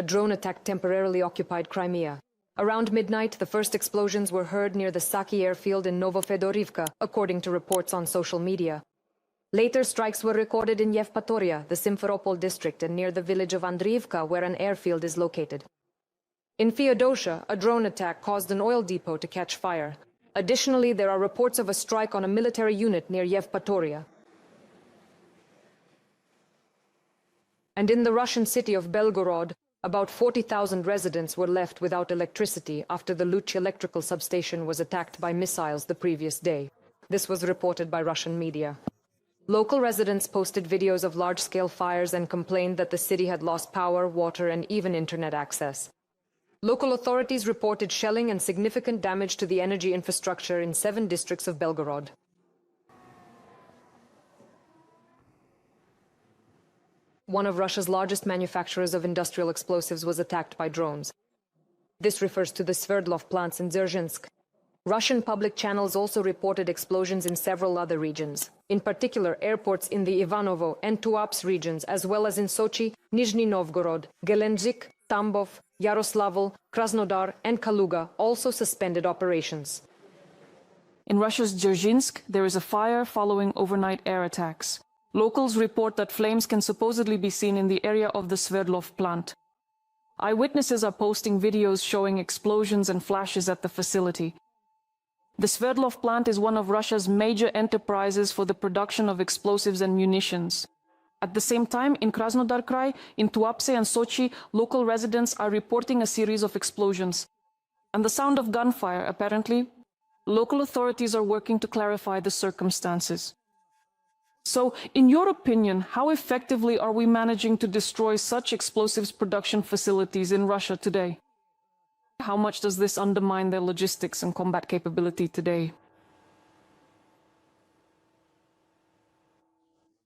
a drone attack temporarily occupied Crimea. Around midnight, the first explosions were heard near the Saki airfield in Novofedorivka, according to reports on social media. Later, strikes were recorded in Yevpatoria, the Simferopol district, and near the village of Andriivka, where an airfield is located. In Feodosia, a drone attack caused an oil depot to catch fire. Additionally, there are reports of a strike on a military unit near Yevpatoria. And in the Russian city of Belgorod, about 40,000 residents were left without electricity after the Luch electrical substation was attacked by missiles the previous day. This was reported by Russian media. Local residents posted videos of large-scale fires and complained that the city had lost power, water, and even internet access. Local authorities reported shelling and significant damage to the energy infrastructure in 7 districts of Belgorod. One of Russia's largest manufacturers of industrial explosives was attacked by drones. This refers to the Sverdlov plants in Dzerzhinsk. Russian public channels also reported explosions in several other regions, in particular airports in the Ivanovo and Tuapse regions, as well as in Sochi, Nizhny Novgorod, Gelendzhik, Tambov, Yaroslavl, Krasnodar, and Kaluga also suspended operations. In Russia's Dzerzhinsk, there is a fire following overnight air attacks. Locals report that flames can supposedly be seen in the area of the Sverdlov plant. Eyewitnesses are posting videos showing explosions and flashes at the facility. The Sverdlov plant is one of Russia's major enterprises for the production of explosives and munitions. At the same time, in Krasnodar Krai, in Tuapse and Sochi, local residents are reporting a series of explosions. And the sound of gunfire, apparently. Local authorities are working to clarify the circumstances. So, in your opinion, how effectively are we managing to destroy such explosives production facilities in Russia today? How much does this undermine their logistics and combat capability today?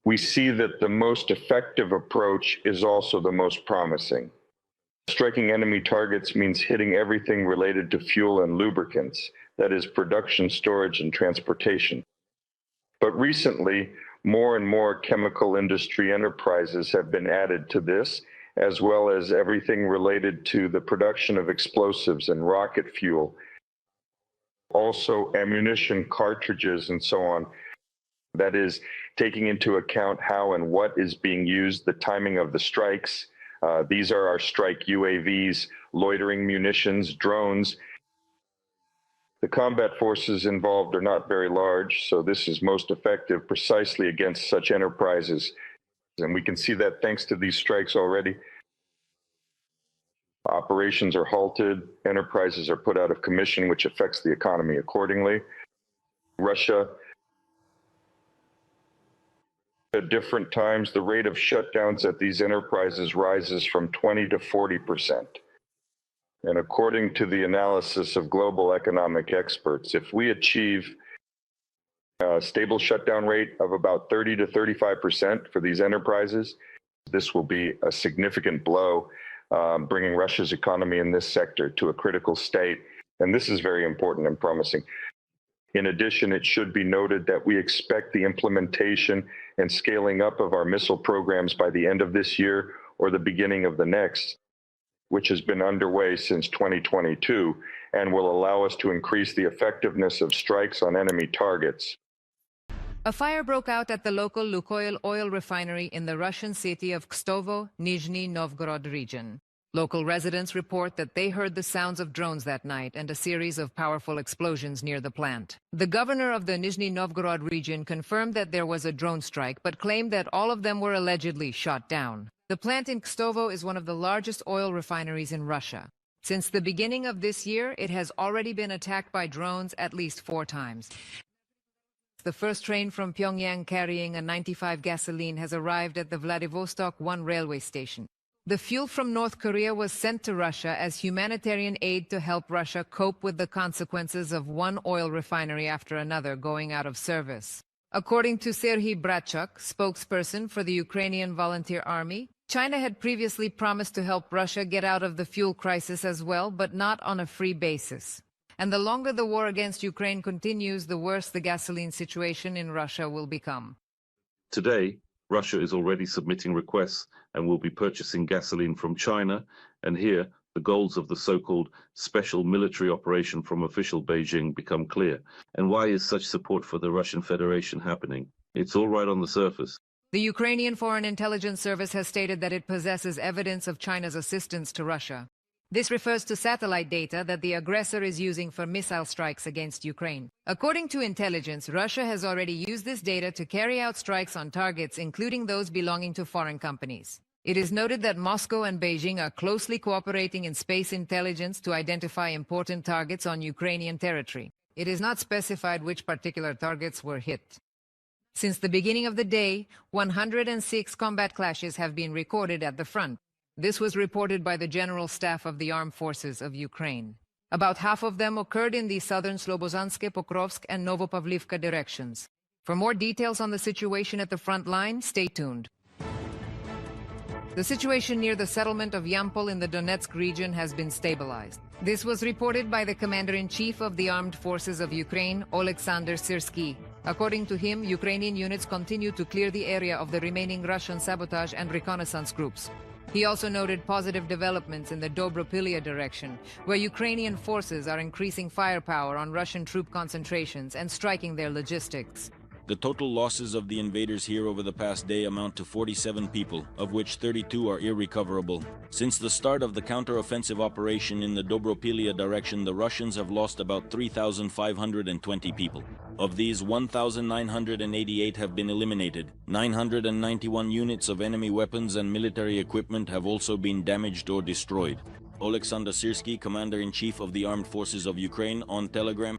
We see that the most effective approach is also the most promising. Striking enemy targets means hitting everything related to fuel and lubricants, that is, production, storage, and transportation. But recently, more and more chemical industry enterprises have been added to this, as well as everything related to the production of explosives and rocket fuel, also ammunition, cartridges, and so on. That is, taking into account how and what is being used, the timing of the strikes. These are our strike UAVs, loitering munitions, drones. The combat forces involved are not very large, so this is most effective precisely against such enterprises. And we can see that thanks to these strikes already. Operations are halted, enterprises are put out of commission, which affects the economy accordingly. Russia, at different times, the rate of shutdowns at these enterprises rises from 20 to 40%. And according to the analysis of global economic experts, if we achieve a stable shutdown rate of about 30 to 35% for these enterprises, this will be a significant blow, bringing Russia's economy in this sector to a critical state. And this is very important and promising. In addition, it should be noted that we expect the implementation and scaling up of our missile programs by the end of this year or the beginning of the next, which has been underway since 2022 and will allow us to increase the effectiveness of strikes on enemy targets. A fire broke out at the local Lukoil oil refinery in the Russian city of Kstovo, Nizhny Novgorod region. Local residents report that they heard the sounds of drones that night and a series of powerful explosions near the plant. The governor of the Nizhny Novgorod region confirmed that there was a drone strike, but claimed that all of them were allegedly shot down. The plant in Kstovo is one of the largest oil refineries in Russia. Since the beginning of this year, it has already been attacked by drones at least 4 times. The first train from Pyongyang carrying a 95 gasoline has arrived at the Vladivostok 1 railway station. The fuel from North Korea was sent to Russia as humanitarian aid to help Russia cope with the consequences of one oil refinery after another going out of service. According to Serhiy Bratchuk, spokesperson for the Ukrainian Volunteer Army, China had previously promised to help Russia get out of the fuel crisis as well, but not on a free basis. And the longer the war against Ukraine continues, the worse the gasoline situation in Russia will become. Today, Russia is already submitting requests and will be purchasing gasoline from China, and here the goals of the so-called special military operation from official Beijing become clear. And why is such support for the Russian Federation happening? It's all right on the surface. The Ukrainian Foreign Intelligence Service has stated that it possesses evidence of China's assistance to Russia. This refers to satellite data that the aggressor is using for missile strikes against Ukraine. According to intelligence, Russia has already used this data to carry out strikes on targets, including those belonging to foreign companies. It is noted that Moscow and Beijing are closely cooperating in space intelligence to identify important targets on Ukrainian territory. It is not specified which particular targets were hit. Since the beginning of the day, 106 combat clashes have been recorded at the front. This was reported by the General Staff of the Armed Forces of Ukraine. About half of them occurred in the southern Slobozhansk, Pokrovsk, and Novopavlivka directions. For more details on the situation at the front line, stay tuned. The situation near the settlement of Yampol in the Donetsk region has been stabilized. This was reported by the Commander-in-Chief of the Armed Forces of Ukraine, Oleksandr Syrsky. According to him, Ukrainian units continue to clear the area of the remaining Russian sabotage and reconnaissance groups. He also noted positive developments in the Dobropilya direction, where Ukrainian forces are increasing firepower on Russian troop concentrations and striking their logistics. The total losses of the invaders here over the past day amount to 47 people, of which 32 are irrecoverable. Since the start of the counter-offensive operation in the Dobropilya direction, the Russians have lost about 3,520 people. Of these, 1,988 have been eliminated. 991 units of enemy weapons and military equipment have also been damaged or destroyed. Oleksandr Syrsky, Commander-in-Chief of the Armed Forces of Ukraine, on Telegram.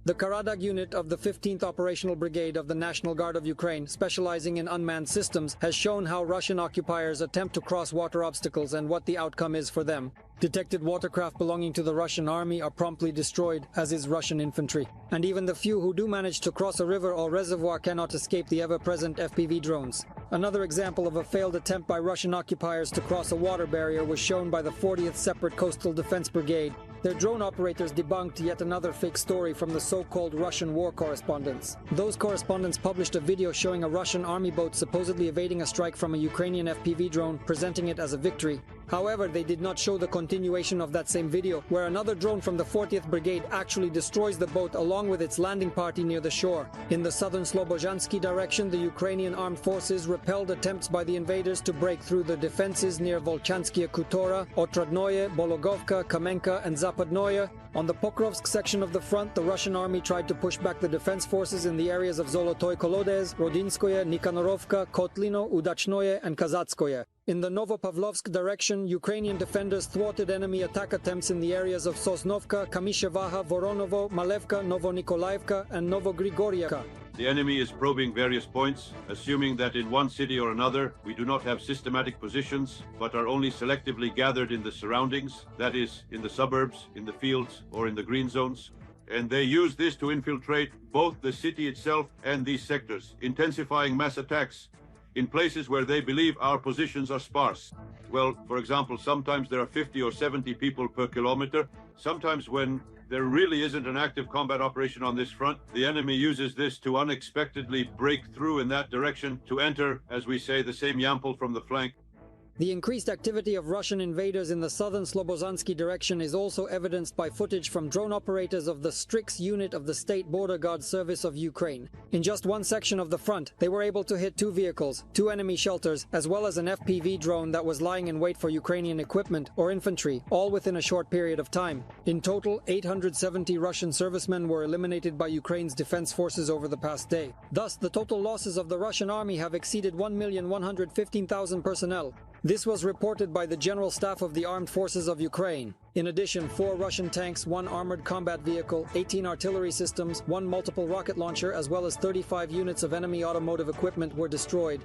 The Karadag unit of the 15th Operational Brigade of the National Guard of Ukraine, specializing in unmanned systems, has shown how Russian occupiers attempt to cross water obstacles and what the outcome is for them. Detected watercraft belonging to the Russian army are promptly destroyed, as is Russian infantry. And even the few who do manage to cross a river or reservoir cannot escape the ever-present FPV drones. Another example of a failed attempt by Russian occupiers to cross a water barrier was shown by the 40th Separate Coastal Defense Brigade. Their drone operators debunked yet another fake story from the so-called Russian war correspondents. Those correspondents published a video showing a Russian army boat supposedly evading a strike from a Ukrainian FPV drone, presenting it as a victory. However, they did not show the continuation of that same video, where another drone from the 40th Brigade actually destroys the boat along with its landing party near the shore. In the southern Slobozhansky direction, the Ukrainian armed forces repelled attempts by the invaders to break through the defenses near Volchanskia Khutora, Otradnoye, Bologovka, Kamenka, and Zapadnoye. On the Pokrovsk section of the front, the Russian army tried to push back the defense forces in the areas of Zolotoy Kolodez, Rodinskoye, Nikanorovka, Kotlino, Udachnoye, and Kazatskoye. In the Novopavlovsk direction, Ukrainian defenders thwarted enemy attack attempts in the areas of Sosnovka, Kamishevaha, Voronovo, Malevka, Novonikolayevka, and Novogrigorievka. The enemy is probing various points, assuming that in one city or another we do not have systematic positions, but are only selectively gathered in the surroundings, that is, in the suburbs, in the fields, or in the green zones. And they use this to infiltrate both the city itself and these sectors, intensifying mass attacks in places where they believe our positions are sparse. Well, for example, sometimes there are 50 or 70 people per kilometer. Sometimes when there really isn't an active combat operation on this front, the enemy uses this to unexpectedly break through in that direction to enter, as we say, the same Yampol from the flank. The increased activity of Russian invaders in the southern Slobozhansky direction is also evidenced by footage from drone operators of the Strix unit of the State Border Guard Service of Ukraine. In just one section of the front, they were able to hit 2 vehicles, 2 enemy shelters, as well as an FPV drone that was lying in wait for Ukrainian equipment or infantry, all within a short period of time. In total, 870 Russian servicemen were eliminated by Ukraine's defense forces over the past day. Thus, the total losses of the Russian army have exceeded 1,115,000 personnel. This was reported by the General Staff of the Armed Forces of Ukraine. In addition, 4 Russian tanks, 1 armored combat vehicle, 18 artillery systems, 1 multiple rocket launcher, as well as 35 units of enemy automotive equipment were destroyed.